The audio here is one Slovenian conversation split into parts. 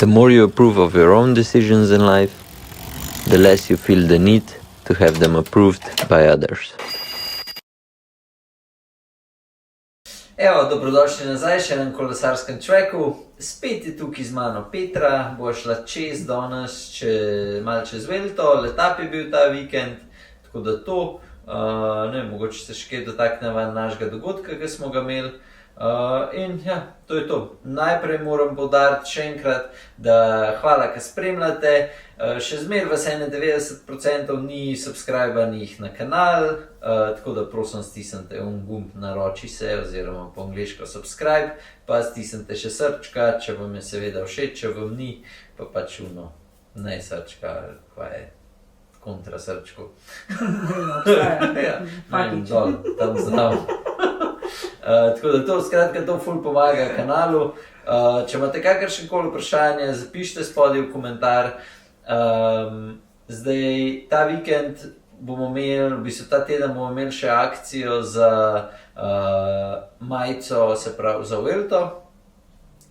The more you approve of your own decisions in life, the less you feel the need to have them approved by others. Evo, dobrodošli nazaj še na kolesarskem tracku. Spet je tukaj z mano Petra, bo šla čez danes, malo čez Velto, letap je bil ta vikend, tako da to, mogoče se še kaj dotakneva našega dogodka, ki smo ga imeli. In ja, to je to. Najprej moram poudariti še enkrat, da hvala, ki spremljate. Še zmeraj vas 91% ni subscribanih na kanal, tako da prosim stisnite gumb naroči se oziroma po angliško subscribe, pa stisnite še srčka, če vam je seveda všeč, če vam ni, pa pač ne srčka, kva je kontra srčku. Ja, dol, tam znam. Tako da to, skratka, to ful pomaga kanalu. Če imate kakršnekoli vprašanje, zapišite spodaj v komentar. Zdaj, ta vikend bomo imeli, v bistvu ta teden bomo imeli še akcijo za majico, se pravi za Vuelto,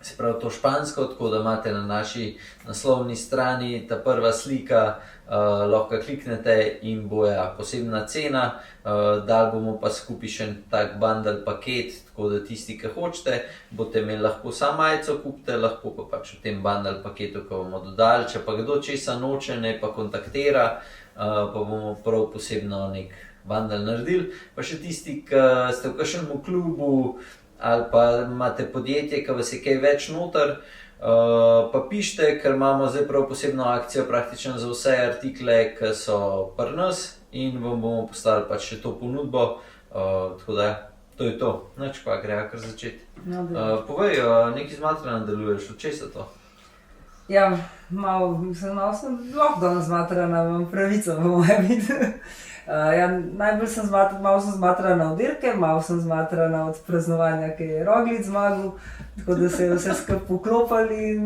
se pravi to špansko, tako da imate na naši naslovni strani ta prva slika, lahko kliknete in bo posebna cena. Dali bomo pa skupaj še tak bundle paket, tako da tisti, ki hočete, boste imeli lahko samo majico kupite, lahko pa pač v tem bundle paketu, ko bomo dodali. Če pa kdo česa noče, ne pa kontaktira, pa bomo prav posebno nek bundle naredili. Pa še tisti, ki ste v kakšnem klubu ali pa imate podjetje, ki vas je kaj več noter, pa pišite, ker imamo zdaj prav posebno akcijo praktično za vse artikle, ki so pri nas in vam bomo postavili pač še to ponudbo, tako da to je to. Nič pa, greja kar začeti. Povej, nekaj zmatrana deluješ, od česa to? Ja, malo sem lahko danes zmatrana, imam pravico, bo moja biti. Najbolj sem zmatrana od dirke, malo sem zmatrana od praznovanja, ki je Roglič zmagal, tako da se je vse skupaj poklopili in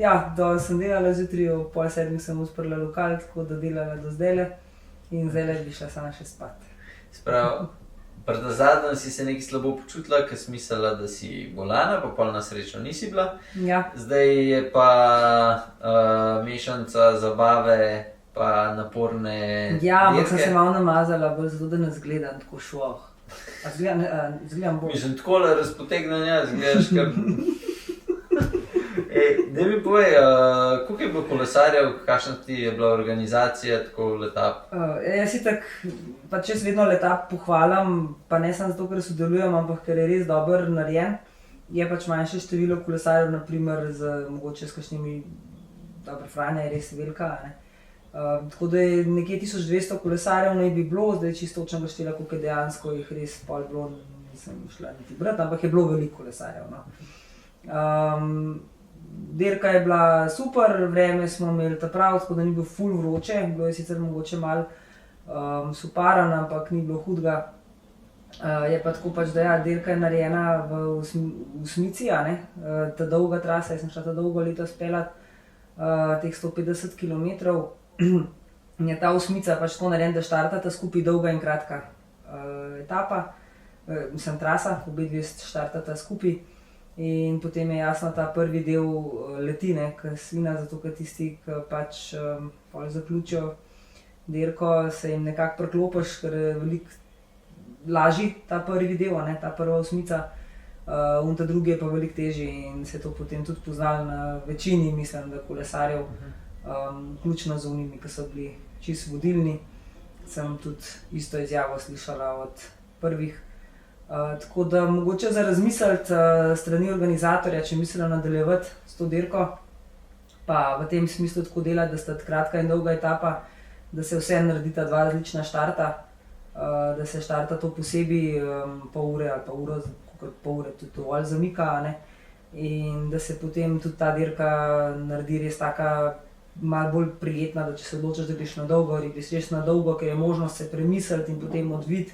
ja, danes sem delala, zjutraj ob 6:30 sem odprla lokal, tako da delala do zdajle in zdajle bi šla sama še spat. Sprav, pred zadnjem si se nekaj slabo počutila, ker si mislila, da si bolana, pa pol na srečo nisi bila. Ja. Zdaj je pa mešanca zabave pa naporne dirke. Ja, ampak sem se malo namazala, bolj zato, da ne zgledam tako švoh. A zgledam bolj? Mislim, takole razpotegnen jaz, gledaš kar... Daj mi povej, koliko je bilo kolesarjev, kakšna ti je bila organizacija, tako letap? Jaz itak, pač jaz vedno letap pohvalim, pa ne samo zato, ker sodelujem, ampak ker je res dobro narejen. Je pač manjše število kolesarjev, naprimer mogoče s kakšnimi, dobro, Franja je res velika, ne. Tako da je nekje 1200 kolesarjev naj bi bilo, zdaj čisto točno štela, koliko je dejansko jih res pol bilo, nisem šla niti brat, ampak je bilo veliko kolesarjev, no. Dirka je bila super, vreme smo imeli ta prav, tako da ni bilo ful vroče, bilo je sicer mogoče malo suparan, ampak ni bilo hudega. Je pa tako pač, da ja, dirka je narejena v osmici, a ne, ta dolga trasa, jaz sem šla ta dolgo letos pelat, teh 150 kilometrov. Je ta osmica pač tako narejena, da štartata skupaj dolga in kratka etapa, mislim trasa, obe dve štartata skupaj. In potem je jasno ta prvi del leti, ne, ki svina, zato ker tisti, ki pač pol zaključijo dirko, se jim nekako priklopiš, ker je veliko lažji ta prvi del, ne, ta prva osmica, ta drugi je pa veliko težji in se je to potem tudi poznalo na večini, mislim, da kolesarjev, vključno z unimi, ki so bili čisto vodilni. Sem tudi isto izjavo slišala od prvih. Tako da mogoče za razmisliti strani organizatorja, če mislijo nadaljevati s to dirko, pa v tem smislu tako delati, da sta kratka in dolga etapa, da se vse naredita dva različna štarta, da se štarta to posebej pol ure ali pa uro, pol ure tudi dovolj zamika, ne, in da se potem tudi ta dirka naredi res taka malo bolj prijetna, da če se odločiš, da greš na dolgo, greš na dolgo, ker je možnost se premisliti in potem odviti.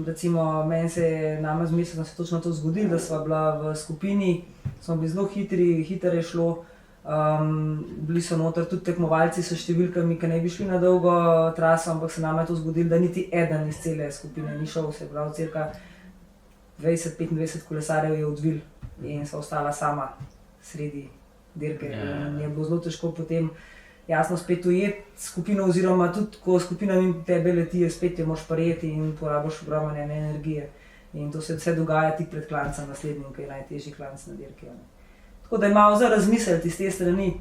Recimo, meni se je nama z mesecem se točno to zgodilo, da sva bila v skupini, smo bili zelo hitri, hitro je šlo, bili so noter tudi tekmovalci s številkami, ki ne bi šli na dolgo traso, ampak se nama je to zgodilo, da niti eden iz cele skupine ni šel, se pravi, cirka 20-25 kolesarjev je odvil in sva ostala sama sredi dirke. In je bilo zelo težko potem jasno spet ujeti skupino, oziroma tudi ko skupina mimo tebe leti, spet jo moraš prijeti in porabiš ogromno energije. In to se vse dogaja tik pred klancem naslednjim, ki je najtežji klanc na dirki. Tako da je malo za razmisliti iz te strani.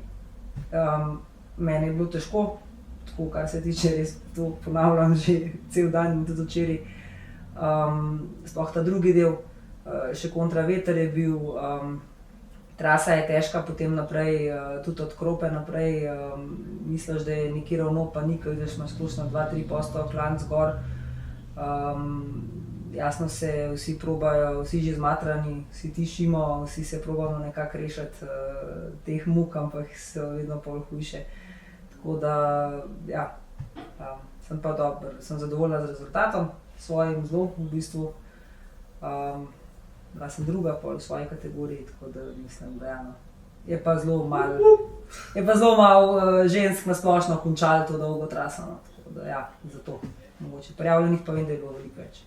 Meni je bilo težko, tako kar se tiče, res to ponavljam že cel dan in tudi včeraj. Sploh ta drugi del, še kontra veter je bil, trasa je težka, potem naprej, tudi od Krope naprej, misliš, da je nekje ravno, pa ni, ko vidiš, imaš točno 2-3 posto klanc gor. Jasno se vsi probajo, vsi že zmatrani, vsi tišimo, vsi se probamo nekako rešiti teh muk, ampak so vedno pol hujše. Tako da, ja, sem pa dober, sem zadovoljna z rezultatom, svojim zelo v bistvu. Bila sem druga pol v svoji kategoriji, tako da mislim, da no. Je pa zelo malo žensk nasplošno končalo to dolgo traso, no. Tako da ja, zato mogoče. Prijavljenih pa vem, da je bilo veliko več.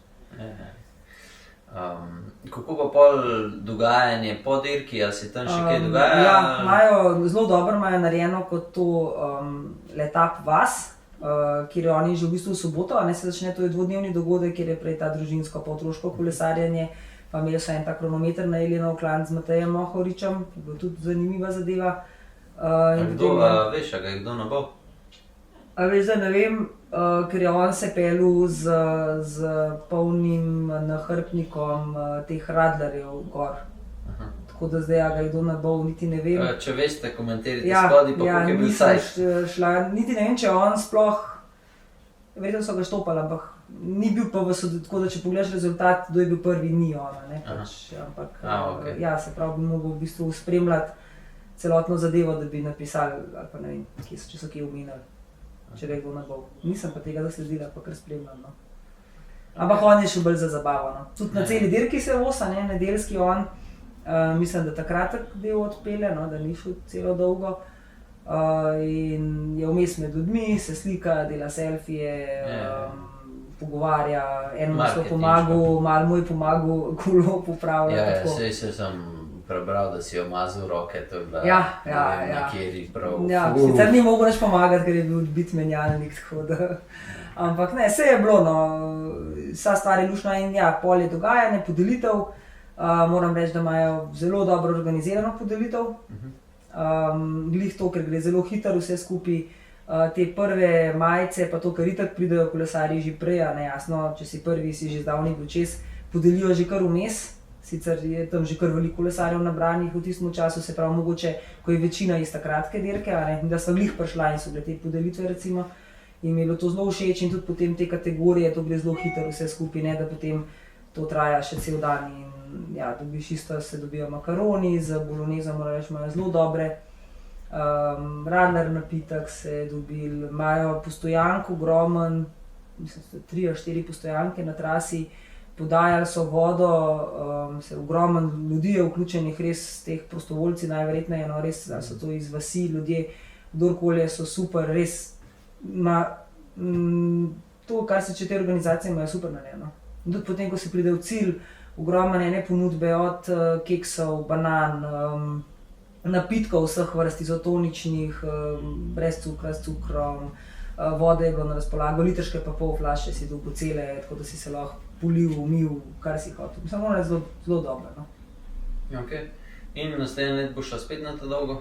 Kako pa pol dogajanje po dirki, ali se tam še kaj dogaja? Ja, zelo dobro imajo narejeno kot to Letap vas, kjer je oni že v bistvu v soboto, a ne se začne, to je dvodnevni dogodek, kjer je prej ta družinsko pa otroško kolesarjenje, pa imeli so en ta kronometer na Elenov klanc z Matejem Mohoričem, je bila tudi zanimiva zadeva. Veš, a ga je kdo nabal? Veš, da ne vem, ker je on se pelil z polnim nahrbtnikom teh radlarjev gor. Tako da zdaj ga je kdo nabal, niti ne vem. Če veste, komentirajte spodaj, pa koliko je bil sajt. Niti ne vem, če on sploh, verjetno so ga štopali, ampak ni bil pa tako da če pogledaš rezultat, kdo je bil prvi, ni ona, ne, ampak ja, se pravi, bi mogel v bistvu spremljati celotno zadevo, da bi napisali, ali pa ne vem, če so kje omenili, če je kdo nabal. Nisem pa tega zasledila, pa kar spremljam, no. Ampak on je šel bolj za zabavo, no. Tudi na celi dirki se vosa, ne, nedeljski on, mislim, da takrat del odpelje, no, da ni šel celo dolgo. In je vmes med ljudmi, se slika, dela selfije, pogovarja, eno so pomagal, malo mu je pomagal kolo popravljati. Ja, sej sem prebral, da si jo mazal roke, to je bila nekjeri prav. Ja, sicer ni mogel nič pomagati, ker je bil odbit menjalnik, tako da. Ampak ne, vse je bilo, no, vsa stvar je lušna in ja, pol je dogajanje, podelitev. Moram reči, da imajo zelo dobro organizirano podelitev. Glih to, ker gre zelo hitro vse skupaj. Te prve majice, pa to, ker itak pridejo kolesarji že prej, ne, jasno, če si prvi, si že zdavni bil čez, podelijo že kar vmes. Sicer je tam že kar veliko kolesarjev nabranih v tistem času, se pravi mogoče, ko je večina iz kratke dirke, ne, da so glih prišla in so bile te podelitve recimo. In mi je bilo to zelo všeč in tudi potem te kategorije, to gre zelo hitro vse skupaj, ne, da potem to traja še cel dan in ja, dobiš isto, se dobijo makaroni, z bolonezom morajo reči, imajo zelo dobre. Radler napitek se je dobil, imajo postojank ogromen, mislim, da 3 ali 4 postojanke na trasi, podajali so vodo, ogromen ljudi je vključenih, res teh prostovoljci najverjetneje, no res, so to iz vasi ljudje, kdorkoli so super, res to, kar se če te organizacije imajo super narejeno. Tudi potem, ko se pride v cilj, ogromne ene ponudbe od keksov, banan, napitkov vseh vrst, izotoničnih, brez cukra, s cukrom, vode je bilo na razpolago, litrške pa pol flaše si dobil cele, tako da si se lahko polil, umil, kar si hotel. Mislim, da je zelo dobro, no. Ok. In naslednje let boš šla spet na to dolgo?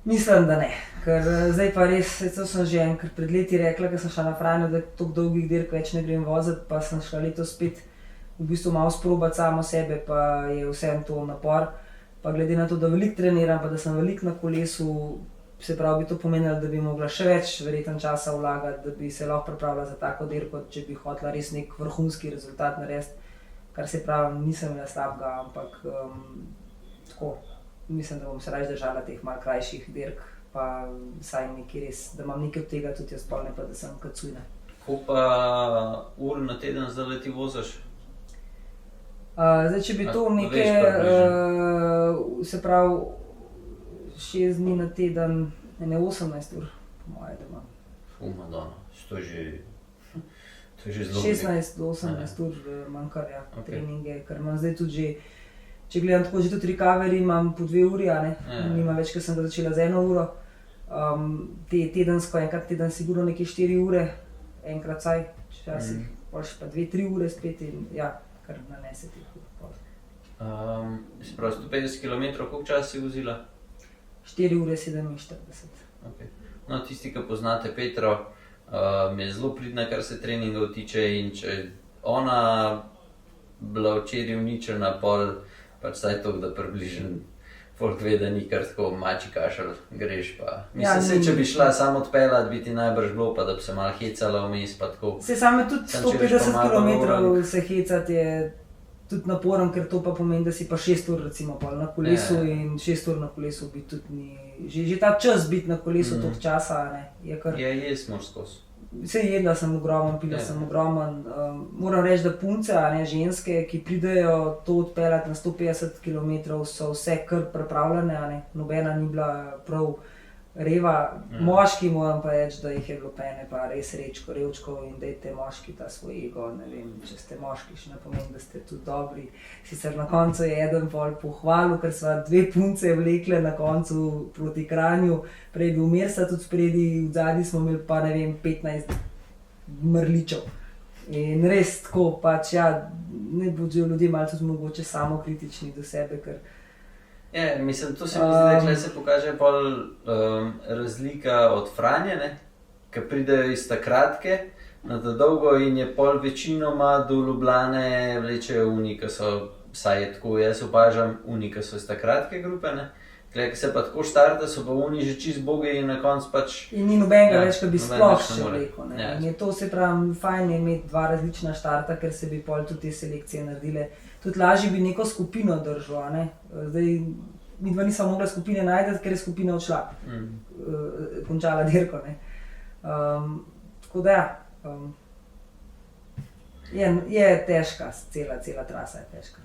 Mislim, da ne, ker zdaj pa res, to sem že enkrat pred leti rekla, ker sem šla na Franjo, da toliko dolgih dirk več ne grem voziti, pa sem šla letos spet v bistvu malo sprobati samo sebe, pa je vsem to napor. Pa glede na to, da veliko treniram, pa da sem veliko na kolesu, se pravi bi to pomenilo, da bi mogla še več verjetno časa vlagati, da bi se lahko pripravila za tako dirko, če bi hotela res nek vrhunski rezultat narediti, kar se pravi, nisem imela slabega, ampak tako. Mislim, da bom se raje držala teh malo krajših dirk, pa saj nekaj res, da imam nekaj od tega tudi jaz pol, ne pa da sem kacujna. Koliko pa ur na teden zdaj ti voziš? Zdaj, če bi to nekaj, se pravi, 6 dni na teden, ne 18 ur, po moje, da imam. Madonna, to je že zelo 16 do 18 ur imam kar, ja, treninge, ker imam zdaj tudi že če gledam tako, že tudi recovery imam po 2 uri, a ne, nima več, ker sem ga začela z 1 uro. Tedensko, enkrat teden sigurno nekje 4 ure, enkrat vsaj, včasih pa 2-3 ure spet in ja, kar nanese teh ur. Se pravi, 150 km, koliko časa si vozila? 4 ure 47. Okay. No, tisti, ki poznate Petro, je zelo pridna, kar se treningov tiče in če ona bila včeraj uničena, pol pač saj to, da približen folk ve, da ni kar tako mači kašelj greš pa. Mislim, če bi šla samo odpeljati, bi ti najbrž bilo, pa da bi se malo hecala vmes pa tako. Se same tudi 150 km se hecati je tudi naporen, ker to pa pomeni, da si pa 6 ur recimo pol na kolesu in 6 ur na kolesu biti tudi ni... Že ta čas biti na kolesu toliko časa, ne, je kar... Jaz moraš skozi. Vse jedla sem ogromen, pila sem ogromen. Moram reči, da punce, a ne ženske, ki pridejo to odpeljati na 150 km, so vse kar pripravljene, a ne. Nobena ni bila prav reva. Moški moram pa reči, da jih je bilo pene pa res revčkov in dajte moški ta svoj ego, ne vem, če ste moški, še ne pomeni, da ste tudi dobri. Sicer na koncu je eden pol pohvalil, ker sva 2 punce vlekle na koncu proti Kranju, prej je bil Mersa tudi spredi, v zadnji smo imeli pa ne vem 15 mrličev. In res tako pač, ja, ne bodo ljudje malo tudi mogoče samokritični do sebe, ker mislim, to se mi zdi, da tukaj se pokaže pol razlika od Franje, ne, ki pridejo iz takratke na ta dolgo in je pol večinoma do Ljubljane vlečejo uni, ki so, vsaj je tako, jaz opažam, uni, ki so iz takratke grupe, ne. Tukaj, ki se pa tako štarta, so pa uni že čist boge in na koncu pač... In ni nobenega več, ki bi sploh še vlekel, ne. In je to, se pravi, fajn je imeti 2 različna štarta, ker se bi pol tudi te selekcije naredile. Tudi lažje bi neko skupino držal, ne. Zdaj, midva nisva mogla skupine najti, ker je skupina odšla, končala dirko, ne. Tako da ja, je težka, cela trasa je težka.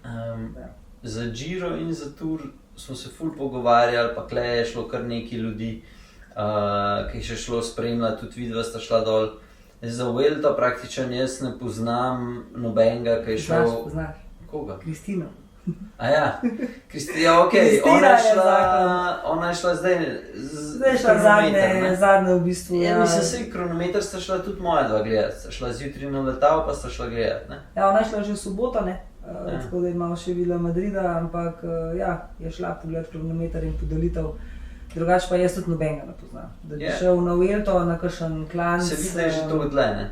Za Giro in za Tour smo se ful pogovarjali, pa tule je šlo kar nekaj ljudi, ki je še šlo spremljati, tudi vidva sta šla dol. Za Vuelto praktično jaz ne poznam nobenega, ki je šel... Poznaš? Koga? Kristino. Kristina, okej, ona je šla zdaj je šla zadnje v bistvu. Ja, mislim, sej kronometer sta šla tudi moja 2 gledati, sta šla zjutraj na letalo, pa sta šla gledati, ne? Ja, ona je šla že v soboto, ne, tako da je malo še videla Madrida, ampak ja, je šla pogledati kronometer in podelitev. Drugače pa jaz tudi nobenega ne poznam, da bi šel na Vuelto, na kakšen klanc. Se vidi, da je že to odle, ne?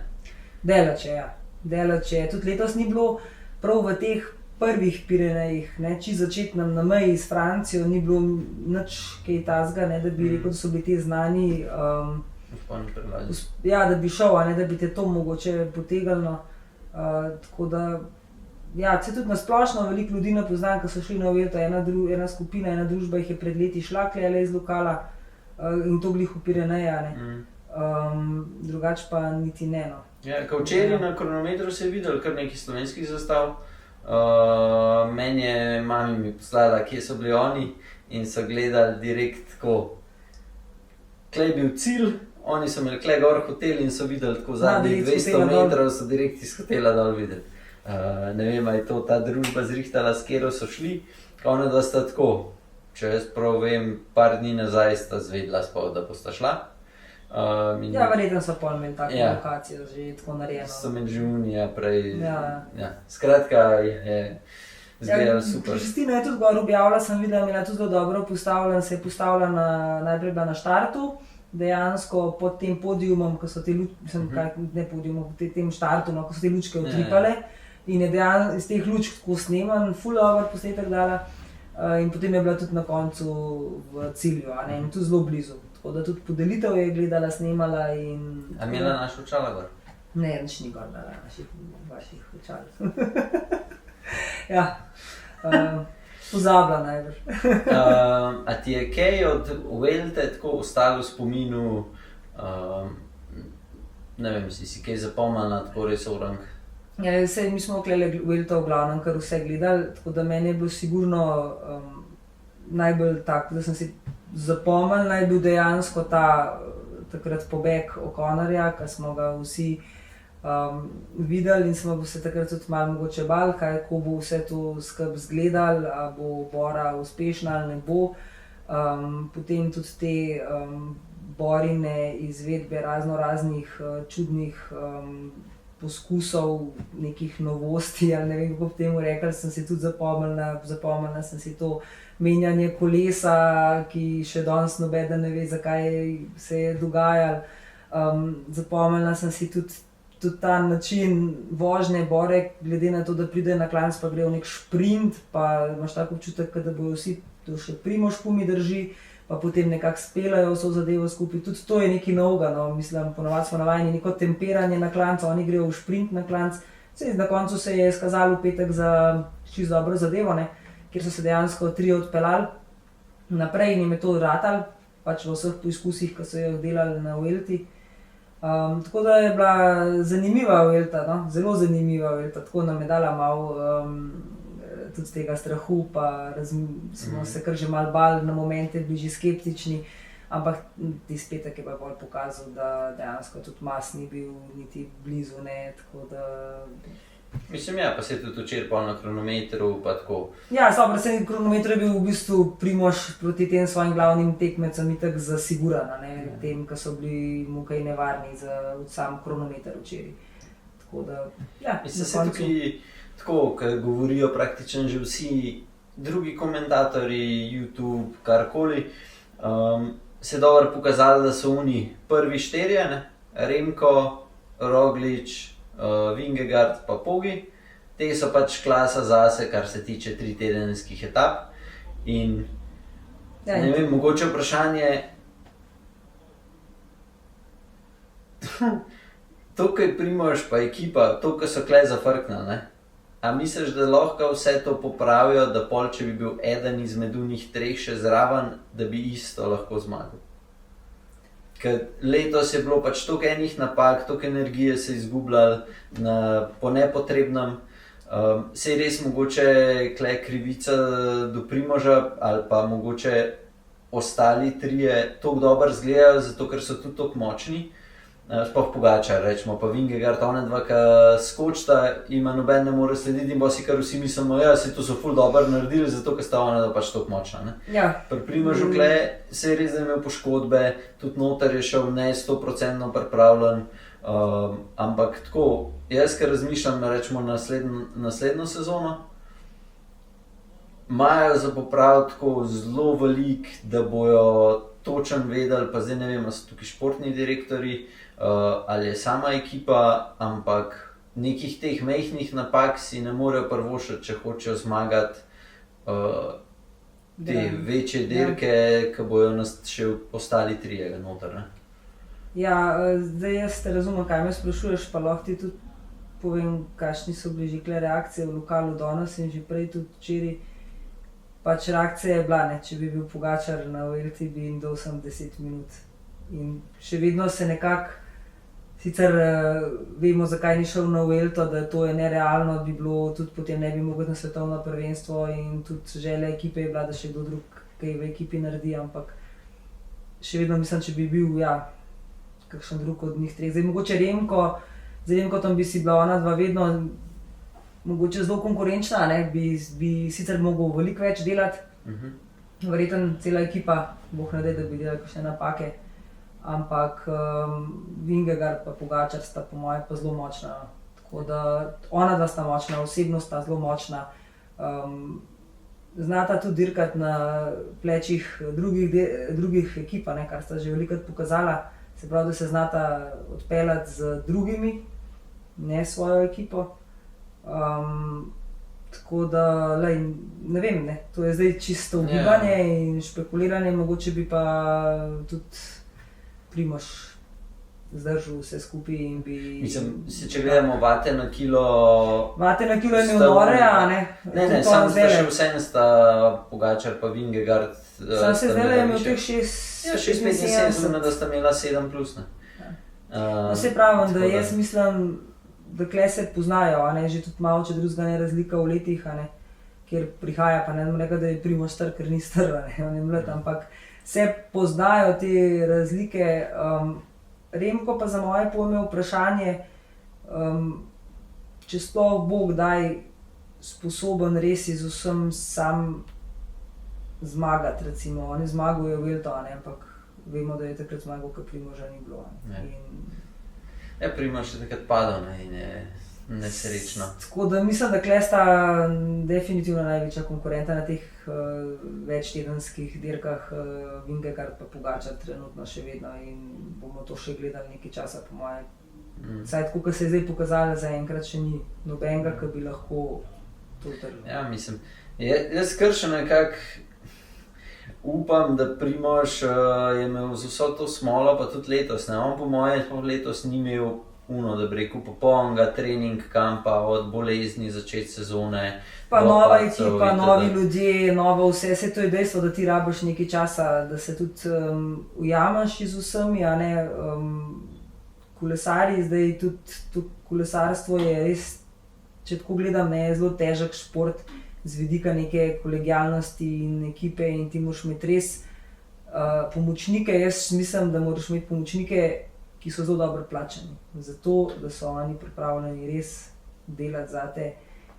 Delače, ja. Delače, tudi letos ni bilo prav v teh prvih Pirenejih, ne, čisto začetnem na meji s Francijo, ni bilo nič kaj tazga, ne, da bi rekel, da so bili te znani, ja, da bi šel, ne, da bi te to mogoče potegnilo, tako da, ja, se tudi nasplošno veliko ljudi ne poznam, ki so šli na Vuelto, ena skupina, ena družba jih je pred leti šla klele iz lokala in to glih v Pireneja, ne, drugače pa niti ne, no. Ja, ko včeraj na kronometru se je videl kar nekaj slovenskih zastav. Meni je mami mi poslala, kje so bili oni in so gledali direkt tako. Tle je bil cilj, oni so imeli tle gor hotel in so videli tako zadnjih 200 metrov, so direkt iz hotela dol videli. Ne vem, ali je to ta družba zrihtala, s katero so šli, ona da sta tako, če jaz prav vem, par dni nazaj sta zvedla spol, da bosta šla. Ja, verjetno so pol imeli tako lokacijo že tako narejeno. So imeli že unija prej, skratka je izgledalo super. Kristina je tudi gor objavila, sem videla, imela tudi zelo dobro postavljena, se je postavila najprej bila na štartu, dejansko pod tem podiumom, ko so te tem štartu, no, ko so te lučke utripale in je dejansko iz teh lučk tako sneman, full over posnetek dala in potem je bila tudi na koncu v cilju, a ne, in tudi zelo blizu. Tako da tudi podelitev je gledala, snemala in... A imela naša očala gor? Ne, nič ni gor dala vaših očal. Ja, pozabila najbrž. A ti je kaj od Vuelte tako ostalo v spominu, ne vem, si kaj zapomnila, tako res orang? Ja, mi smo klele Vuelto v glavnem kar vse gledali, tako da meni je bilo sigurno najbolj tako, da sem si zapomnil, naj bil dejansko takrat pobeg O'Connorja, ki smo ga vsi videli in smo se takrat tudi malo mogoče bali, kako bo vse to skupaj izgledalo, ali bo Bora uspešna ali ne bo. Potem tudi te Borine izvedbe raznih čudnih poskusov, nekih novosti, ali ne vem, kako bi temu rekli, sem si tudi zapomnila sem si to menjanje kolesa, ki še danes nobeden ne ve, zakaj se je dogajalo. Zapomnila sem si tudi ta način vožnje Bore, glede na to, da pride na klanec, pa gre v nek šprint, pa imaš tako občutek, da bojo vsi, to še Primož Kumi drži, pa potem nekako spelajo vso zadevo skupaj. Tudi to je nekaj novega, no. Mislim, ponavadi smo navajeni neko temperanje na klancu, oni grejo v šprint na klanc. Na koncu se je izkazalo v petek za čisto dobro zadevo, ne, kjer so se dejansko trije odpeljali naprej in jim je to ratalo, pač v vseh poizkusih, ki so jih delali na Vuelti. Tako da je bila zanimiva Vuelta, no? Zelo zanimiva Vuelta, tako nam je dala malo tudi tega strahu, pa smo se kar že malo bali, na momente bili že skeptični, ampak tisti petek je pa bolj pokazal, da dejansko tudi Mas ni bil niti blizu, ne, tako da... Mislim, ja, pa se je tudi včeraj pol na kronometru, pa tako. Ja, dobro, se kronometru je bil v bistvu Primož proti tem svojim glavnim tekmecem itak zasiguran, ne, tem, ki so bili mu kaj nevarni za sam kronometer včeraj. Tako da, ja, mislim, na koncu... Tako, ker govorijo praktično že vsi drugi komentatorji, YouTube, karkoli, se je dobro pokazalo, da so oni prvi štirje, ne? Remko, Roglič, Vingegaard pa Poggi. Te so pač klasa zase, kar se tiče 3-tedenskih etap. In ne vem, mogoče vprašanje, to, kaj je Primož pa ekipa, to, kaj so klej zafrknili, ne? A misliš, da lahko vse to popravijo, da pol, če bi bil eden izmed unih treh še zraven, da bi isto lahko zmagal? Ker letos je bilo pač toliko enih napak, toliko energije se je izgubljalo po nepotrebnem. Se je res mogoče klej krivica do Primoža ali pa mogoče ostali trije toliko dobro izgledajo, zato ker so tudi toliko močni. Sploh Pogačar, rečemo, pa Vingegaard, one dva, ki skočita, ima noben ne more slediti in pa si kar vsi mislimo, ja, se to so ful dobro naredili, zato ker sta ona pač toliko močna, ne. Ja. Pri Primožu klej se je res, da je imel poškodbe, tudi noter je šel ne 100% pripravljen, ampak tako, jaz kar razmišljam, rečemo, naslednjo sezono, imajo za popraviti tako zelo veliko, da bojo točno vedeli, pa zdaj ne vem, ali so tukaj športni direktorji, ali je sama ekipa, ampak nekih teh majhnih napak si ne morejo privoščiti, če hočejo zmagati te večje dirke, ki bojo še ostali trije noter, ne. Ja, zdaj jaz te razumem, kaj me sprašuješ, pa lahko ti tudi povem, kakšni so bili že kle reakcije v lokalu danes in že prej tudi včeraj. Pač reakcija je bila, ne, če bi bil Pogačar na Vuelti, bi jim dal 10 minut. In še vedno se nekako, sicer vemo, zakaj ni šel na Vuelto, da to je nerealno, bi bilo, tudi potem ne bi mogel na svetovno prvenstvo in tudi želja ekipe je bila, da še kdo drug kaj v ekipi naredi, ampak še vedno mislim, če bi bil, ja, kakšen drug od njih treh. Zdaj mogoče Remko, z Remkotom bi si bila ona dva vedno mogoče zelo konkurenčna, ne, bi sicer mogel veliko več delati, verjetno cela ekipa, Bog ne daj, da bi delali kakšne napake, ampak Vingegaard pa Pogačar sta po moje pa zelo močna, tako da ona dva sta močna, osebnost sta zelo močna, znata tudi dirkati na plečih drugih ekip, ne, kar sta že velikokrat pokazala, se pravi, da se znata odpeljati z drugimi, ne svojo ekipo. Tako da, lej, ne vem, ne, to je zdaj čisto ugibanje in špekuliranje, mogoče bi pa tudi Primož zdržal vse skupaj in bi... Mislim, če gledamo vate na kilo... Vate na kilo je imel nore, a ne? Ne, samo sta še vseeno sta Pogačar pa Vingegaard... Sam se zdaj je imel teh 6,75, da sta imela 7+, ne. Vse pravim, da jaz mislim, da kle se poznajo, a ne, že tudi malo, če drugega ne razlika v letih, a ne, kjer prihaja, pa ne bom rekel, da je Primož star, ker ni star, a ne, on je mlad, ampak se poznajo te razlike. Remko pa za moje pojme vprašanje, če sploh bo kdaj sposoben res iz vsem sam zmagati, recimo, on je zmagal je Vuelto, ampak vemo, da je takrat zmagal, ker Primoža ni bilo. Primož je takrat padel in je nesrečno. Tako da mislim, da tukaj sta definitivno največja konkurenta na teh večtedenskih dirkah, Vingegaard pa Pogačar trenutno še vedno in bomo to še gledali nekaj časa, po moje. Saj tako, kot se je zdaj pokazalo, zaenkrat še ni nobenega, ki bi lahko to utrdil. Ja, mislim, jaz kar še nekako upam, da Primož je imel z vso to smolo, pa tudi letos, on po moje letos ni imel da bi rekel, popolnega trening kampa, od bolezni začeti sezone. Pa nova ekipa, novi ljudje, novo vse, vse to je dejstvo, da ti rabiš nekaj časa, da se tudi ujameš z vsemi, kolesarji, zdaj tudi kolesarstvo je res, če tako gledam, je zelo težek šport z vidika neke kolegialnosti in ekipe in ti moraš imeti res pomočnike, jaz mislim, da moraš imeti pomočnike, ki so zelo dobro plačani, zato, da so oni pripravljeni res delati zate.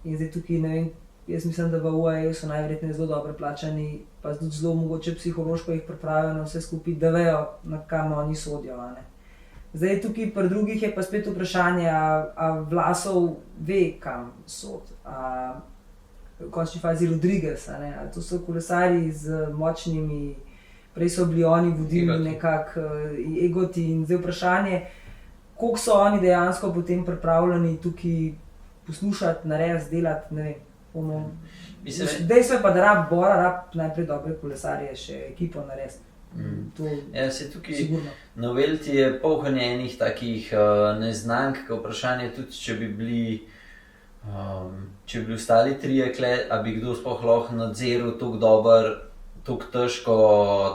In zdaj tukaj, ne vem, jaz mislim, da v UAE so najverjetneje zelo dobro plačani, pa tudi zelo mogoče psihološko jih pripravijo na vse skupaj, da vejo, na kam oni sodijo. Zdaj tukaj pri drugih je pa spet vprašanje, a Vlasov ve, kam sodi, v končni fazi Rodriguez, a to so kolesarji z močnimi. Prej so bili oni vodilni nekako egoti in zdaj vprašanje, koliko so oni dejansko potem pripravljeni tukaj poslušati, narediti, delati, ne vem. Dejstvo je pa, da rab najprej dobre kolesarje, še ekipo narediti. Ja, se tukaj na Vuelti je polhanje enih takih neznank, vprašanje tudi, če bi bili ostali trije kle, a bi kdo sploh lahko nadziral tako dober, tako težko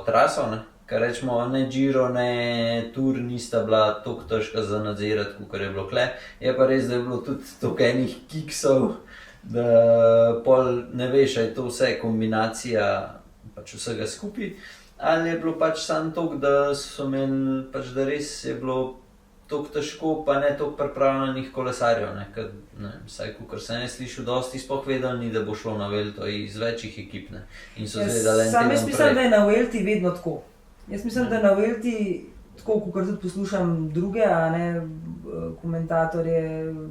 traso, ker rečemo, ne Giro, ne Tour nista bila tako težka za nadzirati, kot je bilo kle. Je pa res, da je bilo tudi toliko enih kiksov, da pol ne veš, je to vse kombinacija pač vsega skupaj, ali je bilo pač samo toliko, da so imeli, pač da res je bilo toliko težko, pa ne toliko pripravljenih kolesarjev, ker vsaj kakor se ne slišal, dosti sploh vedeli ni, da bo šlo na Vuelto iz večjih ekip, in so zvedali en teden prej. Jaz mislim, da je na Vuelti vedno tako. Jaz mislim, da na Vuelti, tako kakor tudi poslušam druge, komentatorje,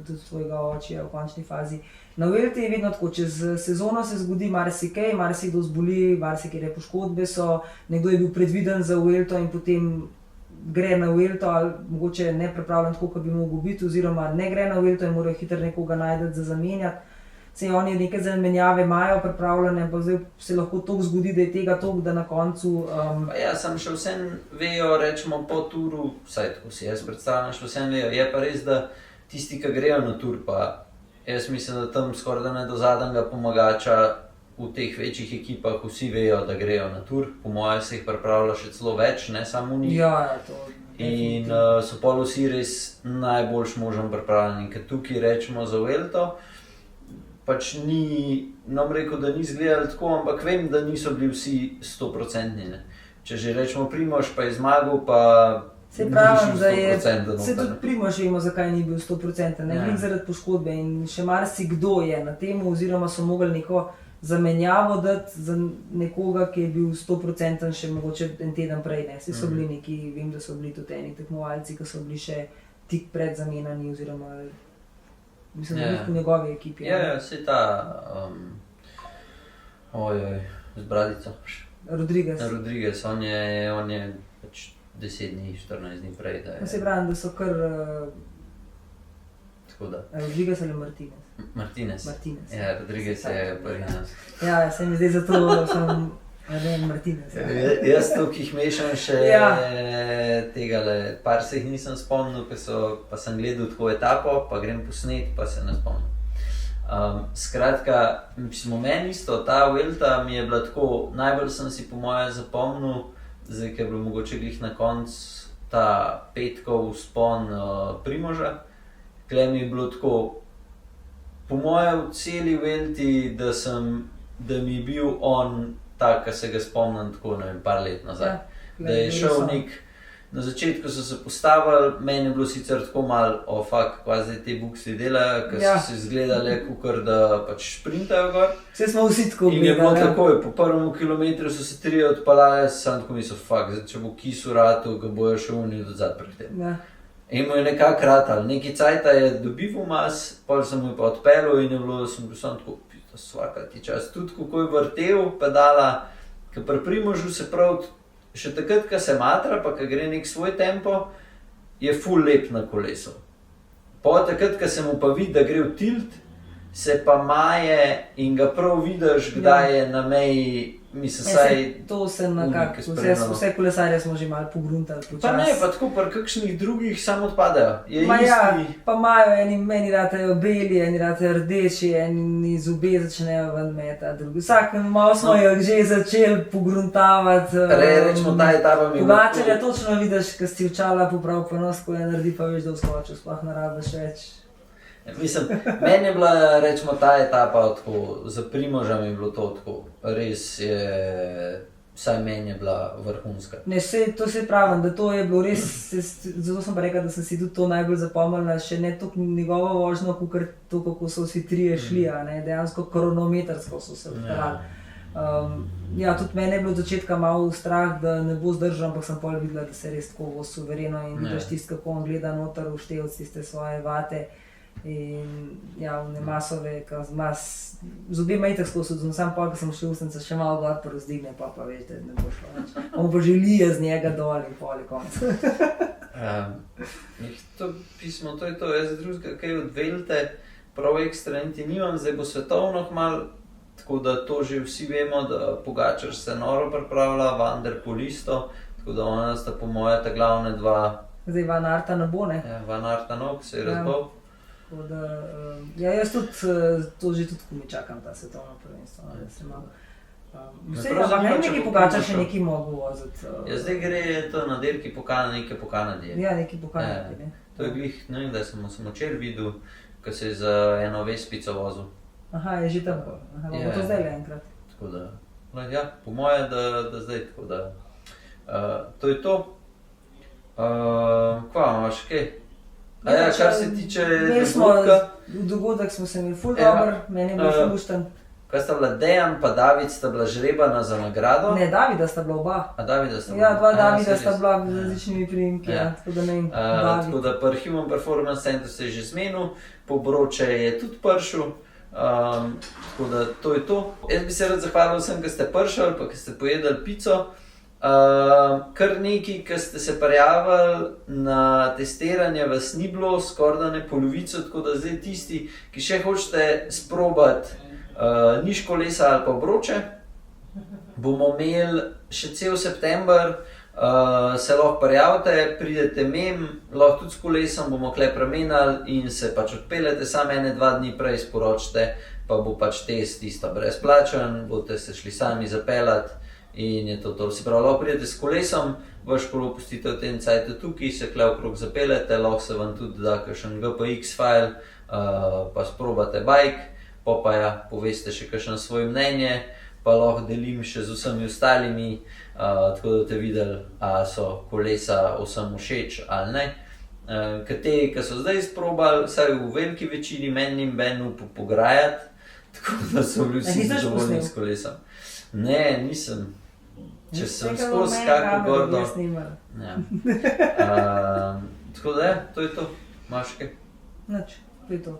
tudi svojega očija v končni fazi, na Vuelti je vedno tako, čez sezono se zgodi marsikaj, marsikdo zboli, marsikaj poškodbe so, nekdo je bil predviden za Vuelto in potem gre na Vuelto ali mogoče ne pripravljen tako, kot bi mogel biti, oziroma ne gre na Vuelto in morajo hitro nekoga najti za zamenjati. Saj oni neke zamenjave imajo pripravljene, pa zdaj se lahko toliko zgodi, da je tega toliko, da na koncu... Ja, sam še vsem vejo, rečemo po turu, vsaj tako si jaz predstavljam, še vsem vejo. Je pa res, da tisti, ki grejo na tur, pa jaz mislim, da tam skoraj da ne do zadnjega pomagača v teh večjih ekipah vsi vejo, da grejo na tur. Po mojem se jih pripravlja še celo več, ne samo v njih. Ja, to. In so pol vsi res najboljš možen pripravljeni, ker tukaj rečemo za Vuelto. Pač ni, nam rekel, da ni izgledalo tako, ampak vem, da niso bili vsi 100%. Če že rečemo Primož, pa je zmagal, pa se pravim, da je, se tudi Primož vemo, zakaj ni bil 100%, ne glede zaradi poškodbe in še marsikdo je na temu, oziroma so mogli neko zamenjavo dati za nekoga, ki je bil 100% še mogoče en teden prej, Vsi so bili neki, vem, da so bili tudi eni tekmovalci, ki so bili še tik pred zamenjani, oziroma mislim, da v njegovi ekipi. Ja, se ta, z bradico. Rodriguez, on je pač 10 dni, 14 dni prej. Se pravi, da so kar... Tako da. Rodriguez ali Martinez? Martinez. Ja, Rodriguez je prvi nas. Ja, se mi zdaj zato sem... Martinez. Jaz tukaj jih mešam še tegale, par se jih nisem spomnil, pa sem gledal tako etapo, pa grem posnet, pa se ne spomnim. Skratka, meni isto, ta Vuelta mi je bila tako, najbolj sem si po moje zapomnil, zdaj, ker je bilo mogoče glih na koncu ta petkov vzpon Primoža, kle mi je bilo tako, po moje v celi Vuelti, da mi je bil on tak, ki se ga spomnim tako, ne vem, par let nazaj. Da je šel Na začetku so se postavili, meni je bilo sicer tako malo, fuck, kva zdaj te buksi delajo, ker Ja. so se izgledali, kukor da pač sprintajo gor. Vse smo vsi tako In je bilo gledali, ja. takoj, po prvem kilometru so se trije odpalali, sam tako mislil, fuck, zdaj če bo kis v ratu, ga bojo še unili do zad prehtem. Ja. In mu je nekako ratal, neki cajta je dobival mas, pol sem mu pa odpeljal in je bilo, da sem bil sam tako, pita svaka ti čas, tudi kako je vrtel pedala, ker pri Primožu se prav, še takrat, ko se matra, pa ko gre nek svoj tempo, je ful lep na kolesu. Po takrat, ko se mu pa vidi, da gre v tilt, se pa maje in ga prav vidiš, kdaj je na meji, mislim, saj... To se Unike nekako, spremljamo. vse kolesarje smo že malo pogruntali počasi. Pa ne, pa tako pri kakšnih drugih samo odpadajo. Je Ma ja, isti... pa imajo eni ratejo beli, eni ratejo rdeči, eni zube začnejo ven metati, drugi. Vsak malo smo jo že začeli pogruntavati. Recimo ta etapa mi je bila Pogačarja točno vidiš, ko si očala poprav ponos, ko je naredi, pa veš, da vskočil, sploh ne rabiš več. Mislim, meni je bila, recimo, ta etapa tako, za Primoža mi je bilo to tako, res je, vsaj meni je bila vrhunska. Ne, to se pravim, da to je bilo res, zato sem pa rekla, da sem si tudi to najbolj zapomnila, še ne toliko njegovo vožnjo, kakor to, kako so vsi trije šli, a ne, dejansko kronometrsko so se odpeljali. Ja, tudi mene je bilo od začetka malo strah, da ne bo zdržal, ampak sem pol videla, da se res tako vozi suvereno in vidiš tisto, kako on gleda noter v števc tiste svoje vate. In ja, v nemasove, z obema itak skozi, sam pol, ko sem šel ustnice, še malo gor pa razdigne, pa veš, da ne bo šlo več. On pa želije z njega dol in pol je konc. To pismo, to je to, jaz drugega kaj od Velte, prav ekstra niti nimam, zdaj bo svetovno kmalu, tako da to že vsi vemo, da Pogačar se noro pripravlja, Van der Poel isto, tako da ona sta po moje ta glavne dva. Zdaj Van Arta ne bo, ne? Ja, Van Arta nog se je razbal. Da, ja, jaz tudi, to že tudi, ko mi čakam ta svetovno prvenstvo, da se malo. Ampak ne neki Pogačar še neki mogo voziti. Ja, zdaj gre to na dirki nekaj po Kanadi. Ja, neki po Kanadi, ne. To je glih, ne vem, da sem včeraj videl, ko se je za eno Vespico vozil. Aha, je že tam. Aha, bomo to zdaj le enkrat. Tako da, ja, po moje, da zdaj, tako da, to je to. Kva imaš kaj? Ja, kar se tiče dogodka. V dogodek smo se imeli ful dober, meni je bil ful lušten. Kaj sta bila Dejan pa David, sta bila žrebana za nagrado? Ne, Davida sta bila oba. A Davida sta bila? Ja, dva Davida sta bila z različnimi priimki, tako da ne vem, David. Tako da pri Human Performance Center se je že zmenil, po Broče je tudi prišel, tako da to je to. Jaz bi se rad zahvalil vsem, ki ste prišli, pa ki ste pojedali pico. Kar neki, ki ste se prijavili na testiranje, vas ni bilo, skoraj da ne polovico, tako da zdaj tisti, ki še hočete sprobati niž kolesa ali pa Broče, bomo imeli še cel september, se lahko prijavite, pridete mem, lahko tudi s kolesom, bomo kle premenali in se pač odpeljete, samo 1-2 dni prej sporočite, pa bo pač test isto brezplačen, boste se šli sami zapeljati. In je to to. Se pravi, lahko pridete s kolesom, vaš kolo pustite v tem cajtu tukaj, se kle okrog zapeljete, lahko se vam tudi da kakšen GPX file, pa sprobate bike, pa ja, poveste še kakšno svoje mnenje, pa lahko delim še z vsemi ostalimi, tako da boste videli, a so kolesa vsem všeč ali ne. Kateri, ki so zdaj sprobali, vsaj v veliki večini, meni ni noben upal pograjati, tako da so bili vsi zadovoljni s kolesom. Ne, nisem. Če sem skozi kako gordo. Ja. Tako da je, to je to. Imaš kaj? Nič, to je to.